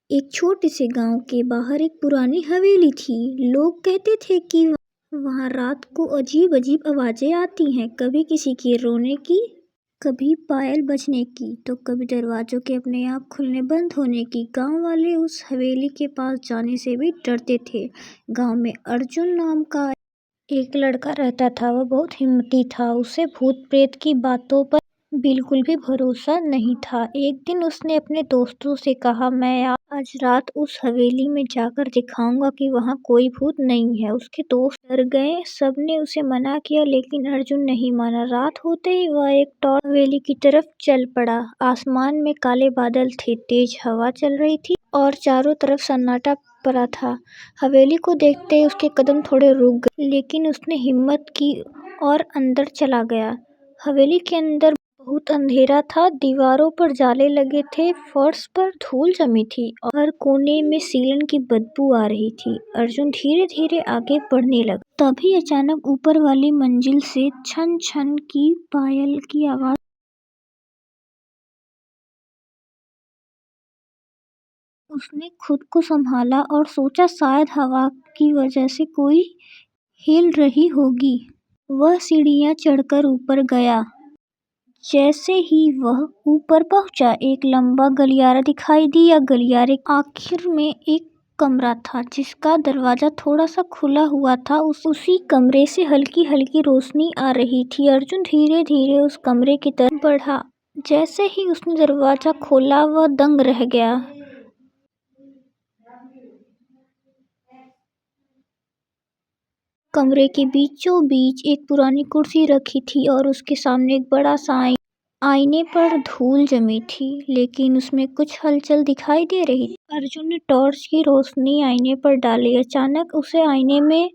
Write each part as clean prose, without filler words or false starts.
एक छोटे से गांव के बाहर एक पुरानी हवेली थी। लोग कहते थे कि वहां रात को अजीब अजीब आवाजें आती हैं, कभी किसी के रोने की, कभी पायल बजने की, तो कभी दरवाजों के अपने आप खुलने बंद होने की। गांव वाले उस हवेली के पास जाने से भी डरते थे। गांव में अर्जुन नाम का एक लड़का रहता था। वह बहुत हिम्मती था। उसे भूत प्रेत की बातों पर बिल्कुल भी भरोसा नहीं था। एक दिन उसने अपने दोस्तों से कहा, मैं आज रात उस हवेली में जाकर दिखाऊंगा कि वहाँ कोई भूत नहीं है। उसके दोस्त डर गए। सबने उसे मना किया, लेकिन अर्जुन नहीं माना। रात होते ही वह एक टॉर्च हवेली की तरफ चल पड़ा। आसमान में काले बादल थे, तेज हवा चल रही थी और चारों तरफ सन्नाटा पड़ा था। हवेली को देखते ही उसके कदम थोड़े रुक गए, लेकिन उसने हिम्मत की और अंदर चला गया। हवेली के अंदर बहुत अंधेरा था। दीवारों पर जाले लगे थे, फर्श पर धूल जमी थी और हर कोने में सीलन की बदबू आ रही थी। अर्जुन धीरे धीरे आगे बढ़ने लगा। तभी अचानक ऊपर वाली मंजिल से छन छन की पायल की आवाज। उसने खुद को संभाला और सोचा, शायद हवा की वजह से कोई हिल रही होगी। वह सीढ़ियां चढ़कर ऊपर गया। जैसे ही वह ऊपर पहुंचा, एक लंबा गलियारा दिखाई दिया। गलियारे आखिर में एक कमरा था, जिसका दरवाजा थोड़ा सा खुला हुआ था। उसी कमरे से हल्की हल्की रोशनी आ रही थी। अर्जुन धीरे धीरे उस कमरे की तरफ बढ़ा। जैसे ही उसने दरवाजा खोला, वह दंग रह गया। कमरे के बीचों बीच एक पुरानी कुर्सी रखी थी और उसके सामने एक बड़ा सा आईने पर धूल जमी थी, लेकिन उसमें कुछ हलचल दिखाई दे रही थी। अर्जुन ने टॉर्च की रोशनी आईने पर डाली। अचानक उसे आईने में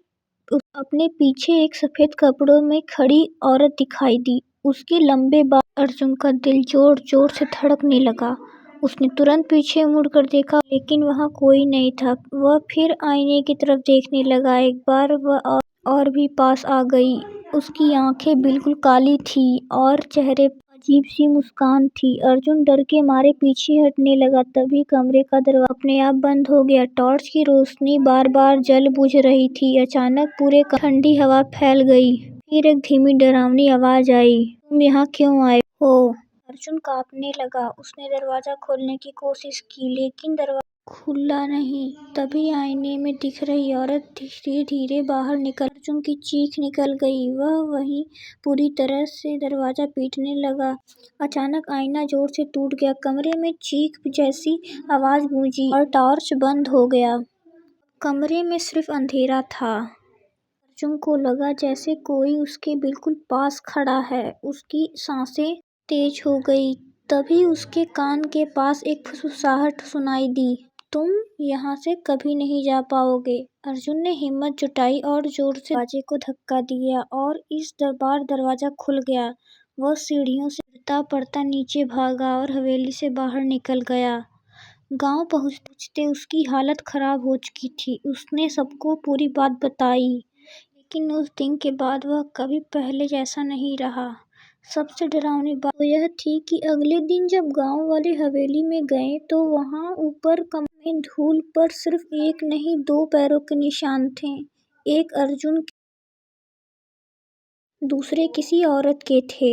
अपने पीछे एक सफेद कपड़ों में खड़ी औरत दिखाई दी। उसके लंबे बाल। अर्जुन का दिल जोर जोर से धड़कने लगा। उसने तुरंत पीछे मुड़कर देखा, लेकिन वहां कोई नहीं था। वह फिर आईने की तरफ देखने लगा। एक बार वह और भी पास आ गई। उसकी आंखें बिल्कुल काली थी और चेहरे पर अजीब सी मुस्कान थी। अर्जुन डर के मारे पीछे हटने लगा। तभी कमरे का दरवाजा अपने आप बंद हो गया। टॉर्च की रोशनी बार बार जल बुझ रही थी। अचानक पूरे ठंडी हवा फैल गई। फिर एक धीमी डरावनी आवाज आई, तुम यहाँ क्यों आए हो? अर्जुन कांपने लगा। उसने दरवाजा खोलने की कोशिश की, लेकिन दरवाजा खुला नहीं। तभी आईने में दिख रही औरत धीरे धीरे बाहर निकल। अर्जुन की चीख निकल गई। वह वहीं पूरी तरह से दरवाजा पीटने लगा। अचानक आईना जोर से टूट गया। कमरे में चीख जैसी आवाज गूंजी और टॉर्च बंद हो गया। कमरे में सिर्फ अंधेरा था। अर्जुन को लगा जैसे कोई उसके बिल्कुल पास खड़ा है। उसकी सांसें तेज हो गई। तभी उसके कान के पास एक फुसफुसाहट सुनाई दी, तुम यहाँ से कभी नहीं जा पाओगे। अर्जुन ने हिम्मत जुटाई और जोर से दरवाजे को धक्का दिया और इस बार दरवाजा खुल गया। वह सीढ़ियों से गिरता पड़ता नीचे भागा और हवेली से बाहर निकल गया। गांव पहुंचते उसकी हालत खराब हो चुकी थी। उसने सबको पूरी बात बताई, लेकिन उस दिन के बाद वह कभी पहले जैसा नहीं रहा। सबसे डरावनी बात तो यह थी कि अगले दिन जब गांव वाले हवेली में गए, तो वहां ऊपर कमरे में धूल पर सिर्फ एक नहीं, दो पैरों के निशान थे। एक अर्जुन के, दूसरे किसी औरत के थे।